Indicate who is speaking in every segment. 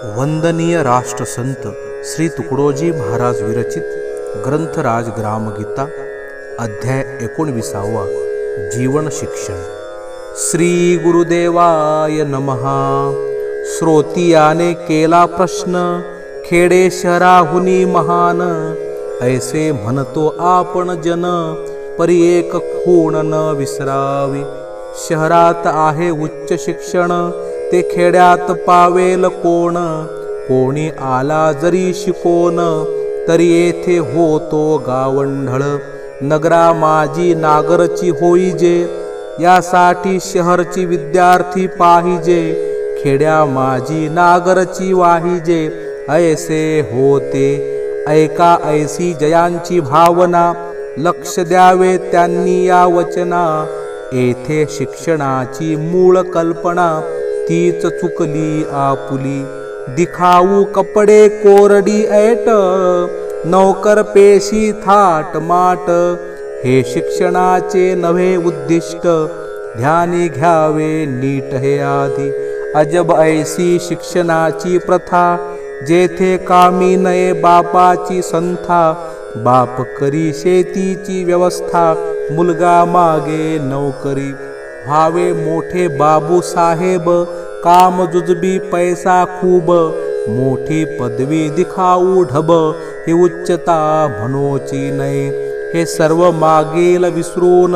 Speaker 1: वंदनीय राष्ट्रसंत श्री तुकडोजी महाराज विरचित ग्रंथराज ग्रामगीता अध्याय 19 जीवन शिक्षण। श्री गुरुदेवाय नमः। श्रोतियाने केला प्रश्न, खेडे शहराहुनी महान, ऐसे म्हणतो आपण जन, परी एक खूण न विसरावी। शहरात आहे उच्च शिक्षण, ते खेड्यात पावेल कोण, कोणी आला जरी शिकोन, तरी येथे होतो गावंढळ। नगरा माझी नागरची होईजे, यासाठी शहरची विद्यार्थी पाहिजे, खेड्या माझी नागरची वाहिजे, ऐसे होते। ऐका ऐसी जयांची भावना, लक्ष द्यावे त्यांनी या वचना। येथे शिक्षणाची मूळ कल्पना, तीच चुकली आपुली। दिखाऊ कपडे कोरडी ऐट, नौकर पेशी थाट माट, हे शिक्षणाचे नव्हे उद्दिष्ट, ध्यानी घ्यावे नीट हे आधी। अजब ऐसी शिक्षणाची प्रथा, जेथे कामी नये बापाची संथा। बाप करी शेतीची व्यवस्था, मुलगा मागे नौकरी। व्हावे मोठे बाबू साहेब, काम जुजबी पैसा खूब, मोठी पदवी दिखाऊ ढब, ही उच्चता म्हणोची नये। हे सर्व मागेल विसरून,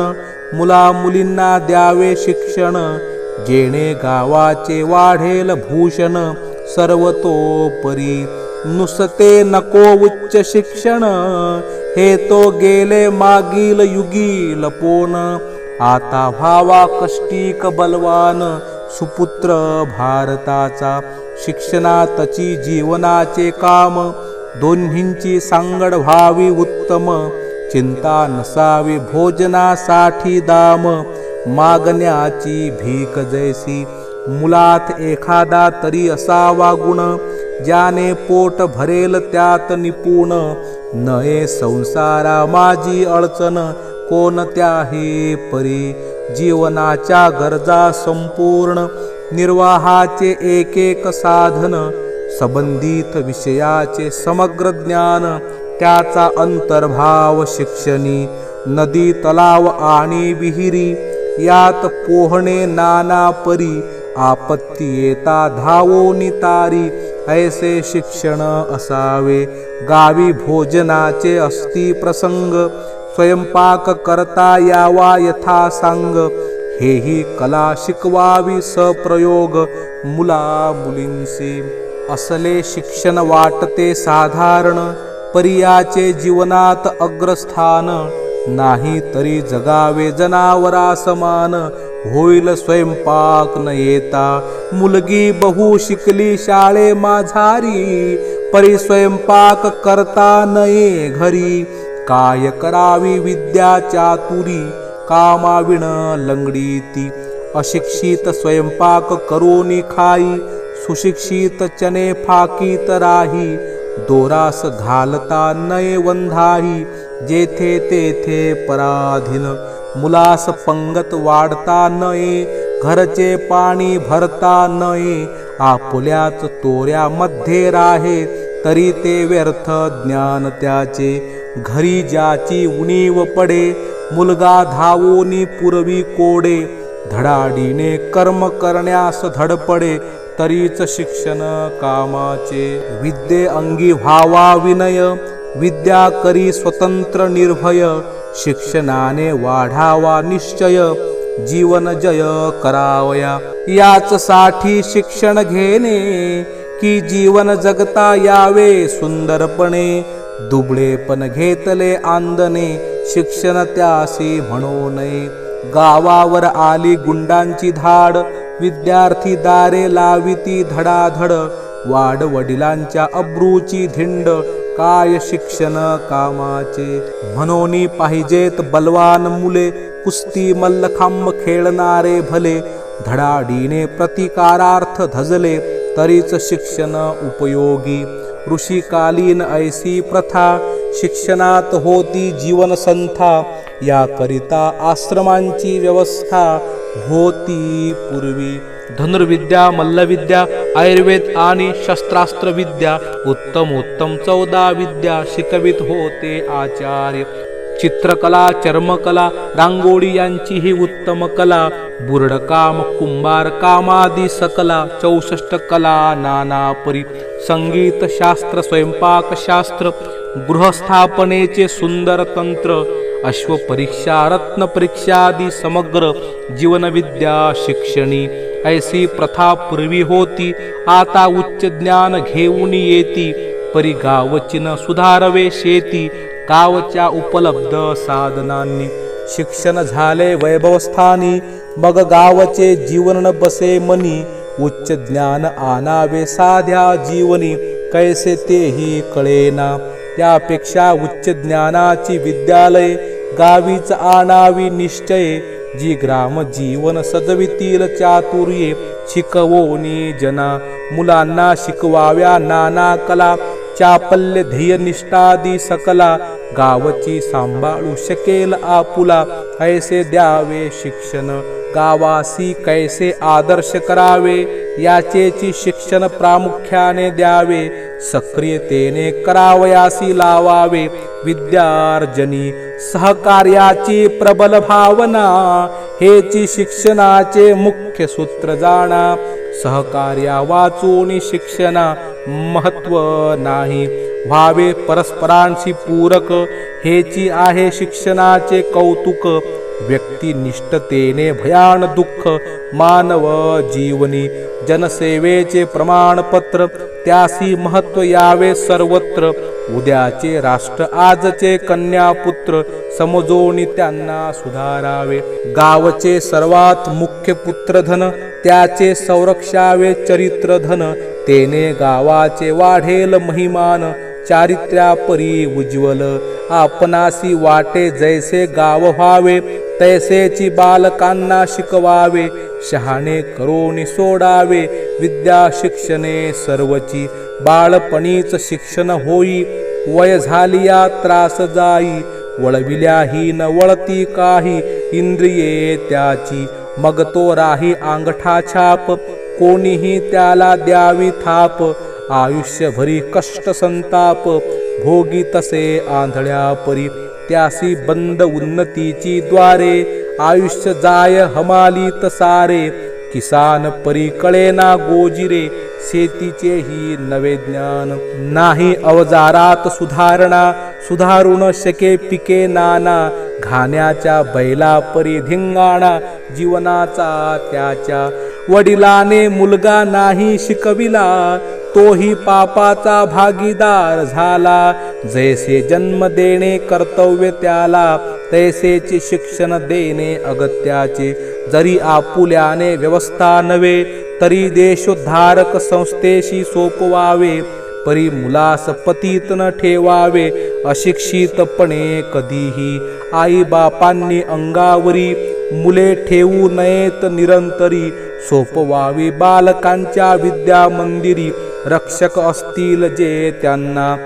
Speaker 1: मुला मुलींना द्यावे शिक्षण, जेणे गावाचे वाढेल भूषण, सर्वतोपरी। नुसते नको उच्च शिक्षण, हे तो गेले मागील युगी लपोन। आता व्हावा कष्टीक बलवान, सुपुत्र भारताचा। शिक्षणातची जीवनाचे काम, दोन्हींची सांगड व्हावी उत्तम। चिंता नसावी भोजनासाठी दाम, मागण्याची भीक जैसी। मुलात एखादा तरी असावा गुण, ज्याने पोट भरेल त्यात निपुण। नये संसारा माझी अडचण, कोणत्याही परी। जीवनाच्या गरजा संपूर्ण, निर्वाहाचे एक एक साधन। संबंधित विषयाचे समग्र ज्ञान, त्याचा अंतर्भाव शिक्षणी। नदी तलाव आणि विहिरी, यात पोहणे नाना परी। आपत्ती येता धावोनी तारी, ऐसे शिक्षण असावे। गावी भोजनाचे असती प्रसंग, स्वयंपाक करता यावा यथा सांग। हेही कला शिकवावी सप्रयोग, मुला मुलींसी। असले शिक्षण वाटते साधारण, परियाचे जीवनात अग्रस्थान। नाही तरी जगावे जनावरा समान, होईल स्वयंपाक न येता। मुलगी बहु शिकली शाळे माझारी, परी स्वयंपाक करता नये घरी। काय करावी विद्या चातुरी, कामाविण लंगडी ती। अशिक्षित स्वयंपाक करोनी खाई, सुशिक्षित चणे फाकीत राही। दोरास घालता नये वंधाही, जेथे तेथे पराधीन। मुलास पंगत वाढता नये, घरचे पाणी भरता नये। आपुल्याच तोऱ्यामध्ये राहे, तरी ते व्यर्थ ज्ञान त्याचे। घरी ज्याची उणीव पडे, मुलगा धावोनी पुरवी कोडे। धडाडीने कर्म करण्यास धडपडे, तरीच शिक्षण कामाचे। विद्ये अंगी व्हावा विनय, विद्या करी स्वतंत्र निर्भय। शिक्षणाने वाढावा निश्चय, जीवन जय करावया। याच साठी शिक्षण घेणे, की जीवन जगता यावे सुंदरपणे। दुबळेपण घेतले आंदणे, शिक्षण त्यासी म्हणू नये। गावावर आली गुंडांची धाड, विद्यार्थी दारे लाविती धडाधड। वाड वडिलांच्या अब्रूची धिंड, काय शिक्षण कामाचे। म्हणून पाहिजेत बलवान मुले, कुस्ती मल्लखांब खेळणारे भले। धडाडीने प्रतिकारार्थ धजले, तरीच शिक्षण उपयोगी। ऋषिकालीन ऐसी प्रथा, शिक्षणात होती जीवन संथा। याकरिता आश्रमांची व्यवस्था होती पूर्वी। धनुर्विद्या, मल्लविद्या, आयुर्वेद आणि शस्त्रास्त्र विद्या, उत्तमोत्तम 14 विद्या शिकवित होते आचार्य. चित्रकला, चर्मकला, रांगोळी यांची ही उत्तम कला, बुरडकाम, कुंभार कामादी सकला, 64 कला नाना परी, संगीत शास्त्र, स्वयंपाक शास्त्र, गृहस्थापनेचे सुंदर तंत्र, अश्वपरीक्षा, रत्नपरीक्षादी समग्र जीवनविद्या शिक्षणी. ऐसी प्रथा पूर्वी होती, आता उच्च ज्ञान घेऊन येती, परी गावचिन सुधारवे शेती, गावच्या उपलब्ध साधनांनी. शिक्षण झाले वैभवस्थानी, मग गावचे जीवन बसे मनी, उच्च ज्ञान आणावे साध्या जीवनी, कैसे तेही कळेना. त्यापेक्षा उच्च ज्ञानाची विद्यालये गावीच आणावी निश्चय, जी ग्राम जीवन सजवितील चातुर्ये, शिकवोनी जना. मुलांना शिकवाव्या नाना कला, चापल्य ध्येय निष्ठादी सकला, गावची सांभाळू शकेल आपुला, ऐसे द्यावे शिक्षण. गावासी कैसे आदर्श करावे, याचेची शिक्षण प्रामुख्याने द्यावे, सक्रियतेने करावयासी लावावे. विद्यार्जनी सहकार्याची प्रबल भावना, हेची शिक्षणाचे मुख्य सूत्र जाणा. सहकार्या वाचून शिक्षणा महत्व नाही, व्हावे परस्परांशी पूरक, हेची आहे शिक्षणाचे कौतुक. व्यक्तिनिष्ठतेने भयान दुःख, मानव जीवनी जनसेवेचे प्रमाणपत्र, त्यासी महत्व यावे सर्वत्र. उद्याचे राष्ट्र आजचे कन्यापुत्र, समजोनी त्यांना सुधारावे. गावचे सर्वात मुख्य पुत्रधन, त्याचे संरक्षावे चरित्रधन, तेने गावाचे वाढेल महिमान, चारित्र्यापरी उज्ज्वल. आपणासी वाटे जैसे गाव व्हावे, तैसेची बालकांना शिकवावे, शहाणे करून सोडावे. विद्या शिक्षणे सर्वची, बाळपणीच शिक्षण होई, वय झालिया त्रास जाई, वळविल्याही न वळती काही, इंद्रिये त्याची मग तो राही अंगठा छाप, कोणीही त्याला द्यावी थाप. आयुष्यभरी कष्ट संताप, भोगी तसे आंधळ्या परी, त्यासी बंद उन्नतीची द्वारे, आयुष्य जाय हमालीत सारे. किसान परी कळेना गोजिरे, शेतीचेही नवे ज्ञान नाही. अवजारात सुधारणा, सुधारू न शके पिके नाना, घाण्याच्या बैला परी धिंगाणा, जीवनाचा त्याच्या. वडिलाने मुलगा नाही शिकविला, तोही पापाचा भागीदार झाला. जैसे जन्म देणे कर्तव्य त्याला, तैसेचे शिक्षण देणे अगत्याचे. जरी आपुल्याने व्यवस्था नव्हे, तरी देशोद्धारक संस्थेशी सोपवावे. परी मुलास पतीत न ठेवावे, अशिक्षितपणे कधीही. आई बापांनी अंगावरी, मुले ठेवू नयेत निरंतरी. सोपवावी बालकांच्या विद्या मंदिरी, रक्षक असतील जे त्यांना.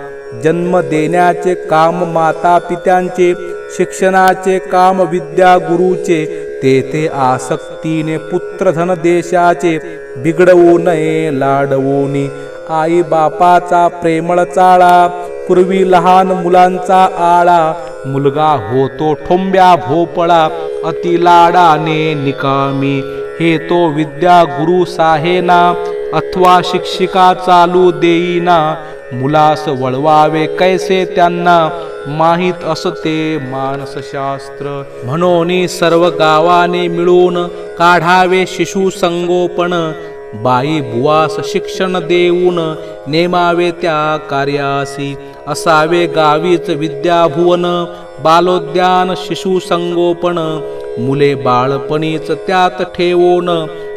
Speaker 1: जन्म देण्याचे काम माता पित्यांचे, शिक्षणाचे काम विद्या गुरुचे. तेथे आसक्तीने पुत्रधन देशाचे, बिघडवू नये लाडवोनी. आई बापाचा प्रेमळ चाळा, पूर्वी लहान मुलांचा आळा. मुलगा होतो ठोंब्या भोपळा, अति लाडाने निकामी. हे तो विद्या गुरु साहेना, अथवा शिक्षिका चालू देईना. मुलास वळवावे कैसे त्यांना, माहित असते मानसशास्त्र. म्हणून सर्व गावाने मिळून, काढावे शिशु संगोपन. बाई बुवास शिक्षण देऊन, नेमावे त्या कार्यासी. असावे गावीच विद्याभुवन, बालोद्यान शिशु संगोपन. मुले बाळपणीच त्यात ठेवून,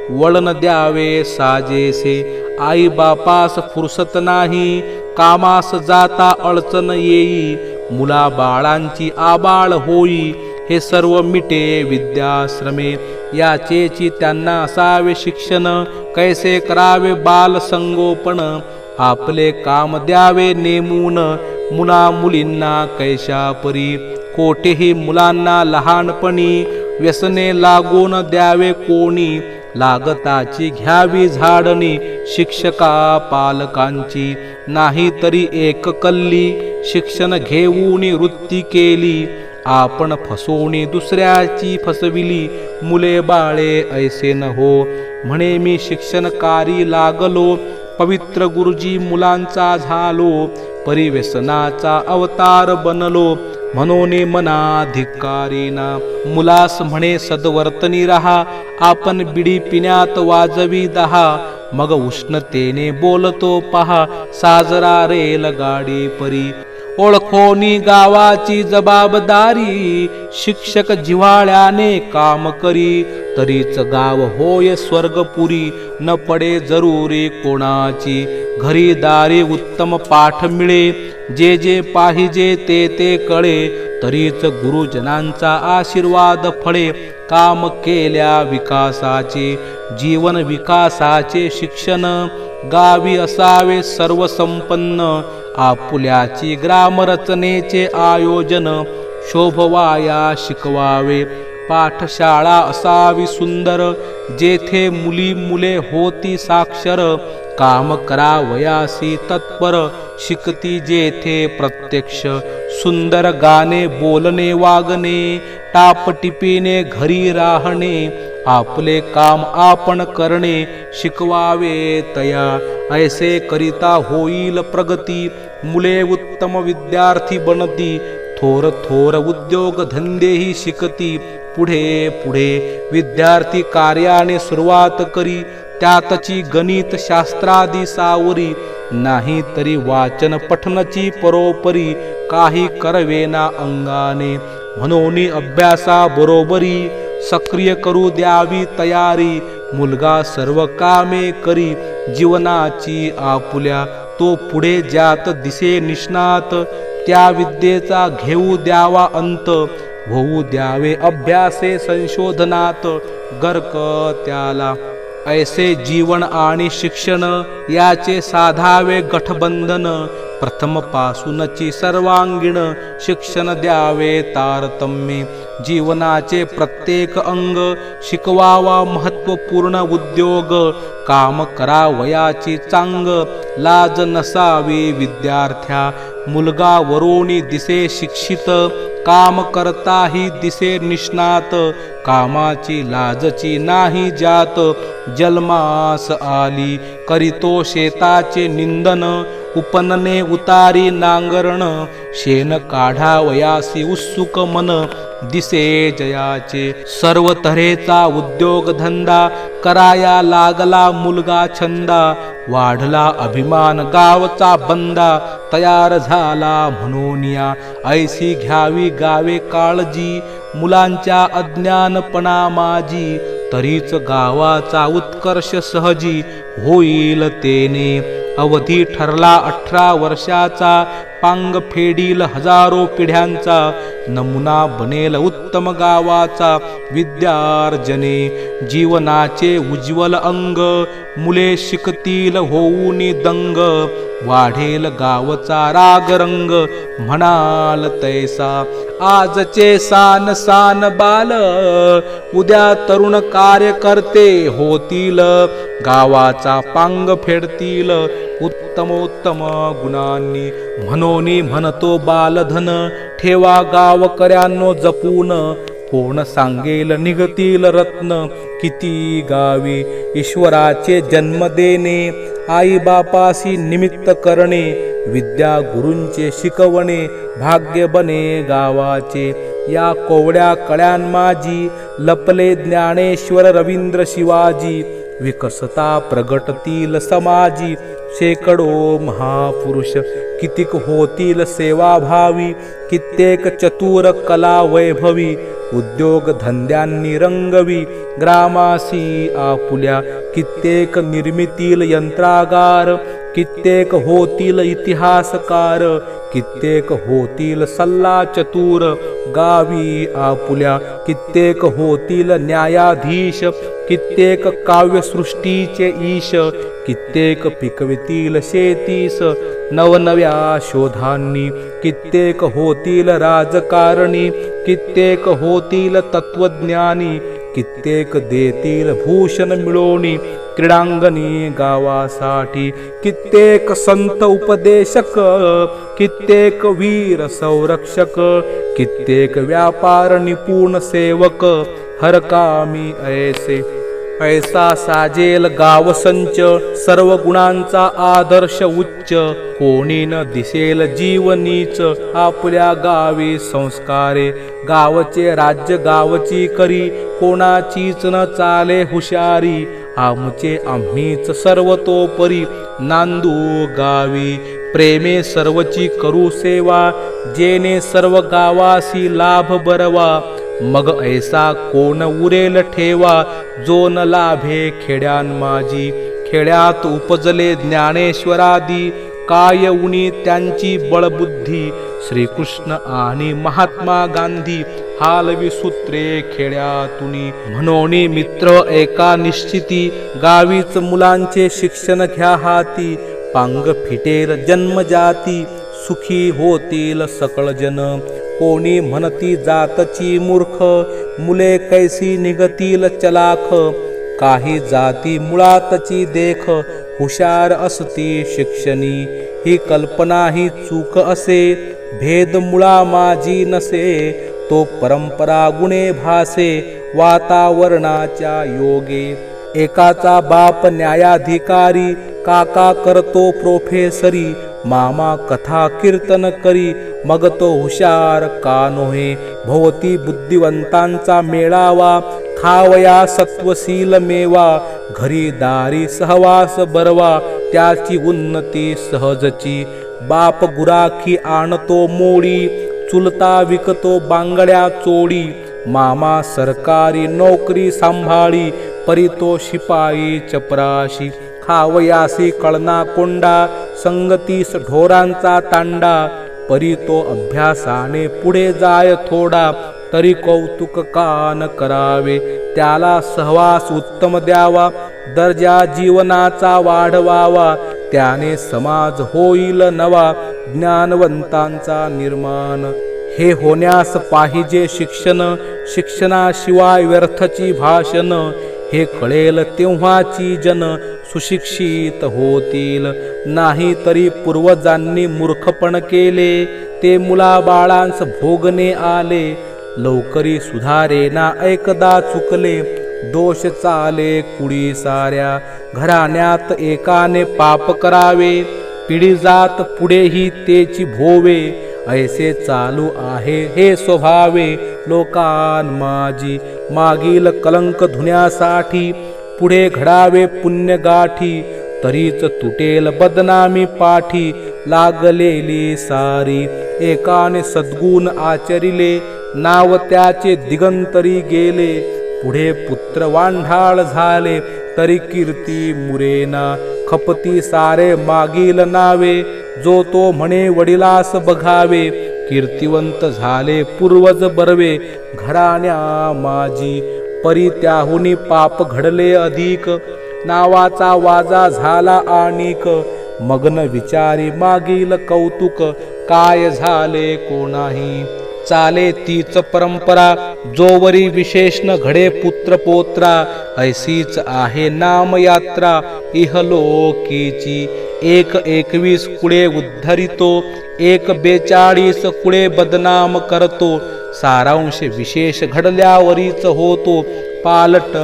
Speaker 1: वळण द्यावे साजेसे. आई बापास फुरसत नाही, कामास जाता अडचण येई. मुला बाळांची आबाळ होई, हे सर्व मिटे विद्याश्रमे. याचेची त्यांना असावे शिक्षण, कैसे करावे बाल संगोपन. आपले काम द्यावे नेमून, मुला मुलींना कैशा परी. कोठेही मुलांना लहानपणी, व्यसने लागून द्यावे कोणी. लागताची घ्यावी झाडणी शिक्षका पालकांची. नाही तरी एक कल्ली शिक्षण घेऊन वृत्ती केली. आपण फसवणी दुसऱ्याची फसविली. मुले बाळे ऐसे न हो. म्हणे मी शिक्षणकारी लागलो. पवित्र गुरुजी मुलांचा झालो. परिव्यसनाचा अवतार बनलो. म्हणून मना धिक्कारीना. मुलास म्हणे सद्वर्तनी रहा. आपण बिडी पिण्यात वाजवी दहा. मग उष्णतेने बोलतो पहा. साजरा रेल गाडी परी. ओळखोनी गावाची जबाबदारी. शिक्षक जिव्हाळ्याने काम करी. तरीच गाव होय स्वर्गपुरी. न पडे जरुरी कोणाची. घरी दारी उत्तम पाठ मिळे. जे जे पाहिजे ते ते कळे. तरीच गुरुजनांचा आशीर्वाद फळे. काम केल्या विकासाचे. जीवन विकासाचे शिक्षण. गावी असावे सर्व संपन्न. आपुल्याची ग्रामरचनेचे आयोजन. शोभवाया शिकवावे. पाठशाळा असावी सुंदर. जेथे मुली मुले होती साक्षर. काम करावयासी तत्पर. शिकती जेथे प्रत्यक्ष. सुंदर गाणे बोलणे वागणे. टापटिपीने घरी राहणे. आपले काम आपण करणे शिकवावे तया. ऐसे करिता होईल प्रगती. मुले उत्तम विद्यार्थी बनती. थोर थोर उद्योग धंदेही शिकती. पुढे पुढे विद्यार्थी कार्याने सुरुवात करी. त्यातची गणित शास्त्रादी सावरी. नाही तरी वाचन पठनची परोपरी. काही करवेना अंगाने. म्हणून अभ्यासा बरोबरी. सक्रिय करू द्यावी तयारी. मुलगा सर्व कामे करी. जीवनाची आपुल्या. तो पुढे ज्यात दिसे निष्णात. त्या विद्येचा घेऊ द्यावा अंत. होऊ द्यावे अभ्यासे संशोधनात. गर्क त्याला. ऐसे जीवन आणि शिक्षण. याचे साधावे गठबंधन. प्रथम पासूनची सर्वांगीण. शिक्षण द्यावे तारतम्ये. जीवनाचे प्रत्येक अंग. शिकवावा महत्वपूर्ण उद्योग. काम करावयाची चांग. लाज नसावी विद्यार्थ्या. मुलगा वरोनी दिसे शिक्षित. काम करताही दिसे निष्णात. कामाची लाजची नाही जात. जन्मास आली करीतो शेताचे निंदन. उपनने उतारी नांगरण. शेण काढावयासी उत्सुक मन. दिसे जयाचे सर्व तऱ्हेचा उद्योग धंदा. कराया लागला मुलगा छंदा. वाढला अभिमान गावचा बंदा. तयार झाला म्हणून या. ऐसी घ्यावी गावे काळजी. मुलांच्या अज्ञानपणा माझी. तरीच गावाचा उत्कर्ष सहजी. होईल तेने. अवधी ठरला 18 वर्षाचा. पांग फेडील हजारो पिढ्यांचा. नमुना बनेल उत्तम गावाचा. विद्यार्जने जीवनाचे उज्ज्वल अंग. मुले शिकतील होऊन दंग. वाढेल गावचा रागरंग. म्हणाल तैसा आजचे सान सान बाल. उद्या तरुण कार्यकर्ते होतील. गावाचा पांग फेडतील उत्तमोत्तम गुणांनी. म्हणून म्हणतो बालधन. ठेवा गावकऱ्यांनो जपून. कोण सांगेल निघतील रत्न. किती गावी ईश्वराचे जन्म देणे. आई बापासी निमित्त करणे. विद्या गुरूंचे शिकवणे. भाग्य बने गावाचे. या कोवड्या कळ्यांमाजी. लपले ज्ञानेश्वर रवींद्र शिवाजी. विकसता प्रगटतील समाजी. शेकडो महापुरुष कितीक होतील सेवाभावी. कित्येक चतुर कला वैभवी. उद्योग धंद्यांनी रंगवी. ग्रामासी आपुल्या. कित्येक निर्मितील यंत्रागार. कित्येक होतील इतिहासकार. कित्येक होतील सल्ला चतुर. गावी आपुल्या. कित्येक होतील न्यायाधीश. कित्येक काव्यसृष्टीचे ईश. कित्येक पिकवितील शेतीस नवनव्या शोधांनी. कित्येक होतील राजकारणी. कित्येक होतील तत्वज्ञानी. कित्येक देतील भूषण मिळवणी क्रीडांगणी गावासाठी. कित्येक संत उपदेशक, कित्येक वीर संरक्षक, कित्येक व्यापार निपुण सेवक, हरकामी ऐसे. ऐसा साजेल गाव संच, सर्व गुणांचा आदर्श उच्च. कोणी न दिसेल जीवनीच, आपल्या गावी संस्कारे. गावचे राज्य गावची करी, कोणाचीच न चाले हुशारी. आमचे आम्हीच सर्वतोपरी, नांदू गावी. प्रेमे सर्वची करू सेवा, जेणे सर्व गावासी लाभ बरवा. मग ऐसा कोण उरेल ठेवा, जो न लाभे खेड्यान माझी. खेड्यात उपजले ज्ञानेश्वरादी, काय उनी त्यांची बळबुद्धी. श्रीकृष्ण आणि महात्मा गांधी, हालवी सूत्रे खेड्यातुनी. म्हणून मित्र एका निश्चिती, गावीच मुलांचे शिक्षण घ्या हाती. पांग फिटेल जन्मजाती, सुखी होतील सकळ जन. कोणी म्हणती जातची मूर्ख, मुले कैसी निघतील चलाख. काही जाती मुळातची देख, हुशार असती शिक्षणी. ही कल्पना ही चूक असे, भेद मुळा माझी नसे. तो परंपरा गुणे भासे, वातावरणाच्या योगे. एकाचा बाप न्यायाधिकारी, काका करतो प्रोफेसरी. मामा कथा कीर्तन करी, मग तो हुशार का नोहे. भोवती बुद्धिवंतांचा मेळावा, खावया सत्वशील मेवा. घरी दारी सहवास बरवा, त्याची उन्नती सहजची. बाप गुराखी आणतो मोडी, चुलता विकतो बांगड्या चोडी. मामा सरकारी नोकरी सांभाळी, परी तो शिपाई चपराशी. खावयासी कळना कोंडा, संगतीस ढोरांचा तांडा. परी तो अभ्यासाने पुढे जाय थोडा, तरी कौतुक कान करावे. त्याला सहवास उत्तम द्यावा, दर्जा जीवनाचा वाढवावा. त्याने समाज होईल नवा, ज्ञानवंतांचा निर्माण. हे होण्यास पाहिजे शिक्षण, शिक्षणाशिवाय व्यर्थची भाषण. हे कळेल तेव्हाची जन, सुशिक्षित होतील. नाही तरी पूर्वजांनी मूर्खपण केले, ते मुलाबाळांस भोगणे आले. लवकरी सुधारेना एकदा चुकले, दोष चाले कुडी साऱ्या. घराण्यात एकाने पाप करावे, पिढी जात पुढेही तेची भोवे. ऐसे चालू आहे हे स्वभावे, लोकान माझी. मागील कलंक धुण्यासाठी, पुढे घडावे पुण्य गाठी. तरीच तुटेल बदनामी पाठी, लागलेली सारी. एकाने सद्गुण आचरिले, नाव त्याचे दिगंतरी गेले. पुढे पुत्र वांढाळ झाले, तरी कीर्ती मुरेना. खपती सारे मागील नावे, जो तो म्हणे वडिलास बघावे. कीर्तिवंत झाले पूर्वज बरवे, घराण्या माझी. परी त्याहुनी पाप घडले अधिक, नावाचा वाजा झाला आणिक. मग्न विचारी मागील कौतुक, काय झाले कोणाही. चाले तीच परंपरा, जोवरी विशेष न घडे पुत्र पोत्रा. ऐसीच आहे नामयात्रा इहलोकीची. 1:21 कुळे उद्धरितो, 1:42 कुळे बदनाम करतो. सारांश विशेष घडल्यावरीच होतो पालट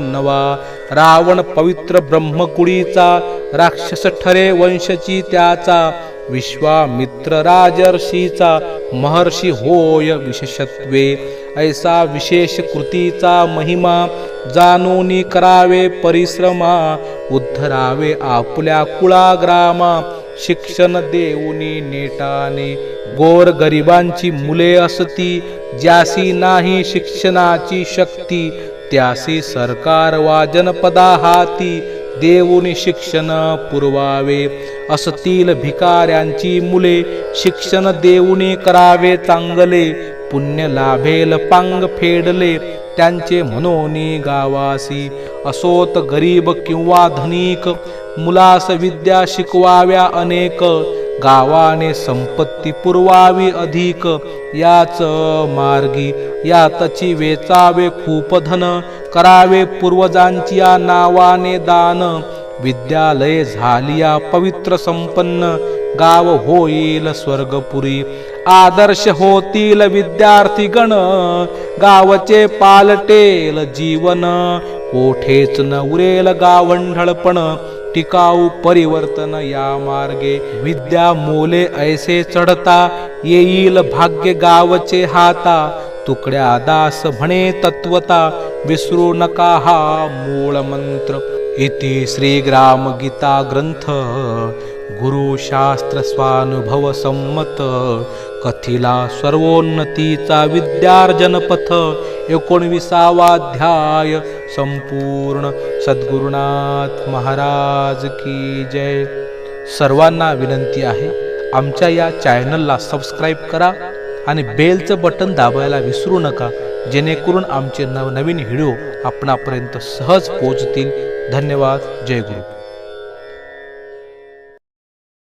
Speaker 1: नवा. रावण पवित्र ब्रह्मकुळीचा, राक्षस ठरे वंशची त्याचा. विश्वामित्र राजर्षीचा, महर्षी होय विशेषत्वे. ऐसा विशेष कृतीचा महिमा, जाणूनी करावे परिश्रमा. उद्धरावे आपुल्या कुळाग्रामा, शिक्षण देऊनी नेटाने. गोर गरिबांची मुले असती, ज्यासी नाही शिक्षणाची शक्ती. त्यासी सरकार वा जनपदा हाती, देऊनी शिक्षण पुरवावे. असतील भिकाऱ्यांची मुले, शिक्षण देऊनी करावे चांगले. पुण्य लाभेल पांग फेडले, त्यांचे म्हणोनी गावासी. असोत गरीब किंवा धनिक, मुलास विद्या शिकवाव्या अनेक. गावाने संपत्ती पुरवावी अधिक, याच मार्गी यातची वेचावे खूप धन, करावे पूर्वजांची या नावाने दान, विद्यालये झालिया पवित्र संपन्न, गाव होईल स्वर्गपुरी, आदर्श होतील विद्यार्थी गण, गावचे पालटेल जीवन, कोठेच न उरेल गावंढळपण, टिकाऊ परिवर्तन या मार्गे, विद्या मोले ऐसे चढता, येईल भाग्य गावचे हाता, तुकड्या दास म्हणे तत्वता, विसरू नका हा मूळ मंत्र. इति श्री ग्राम गीता ग्रंथ, गुरुशास्त्र स्वानुभव संमत, कथिला सर्वोन्नतीचा विद्यार्जन पथ, 19वा अध्याय संपूर्ण. सद्गुरुनाथ महाराज की जय. सर्वांना विनंती आहे, आमच्या या चॅनलला सबस्क्राईब करा आणि बेलचं बटन दाबायला विसरू नका, जेणेकरून आमचे नवनवीन व्हिडिओ आपणापर्यंत सहज पोहोचतील. धन्यवाद. जय गुरु.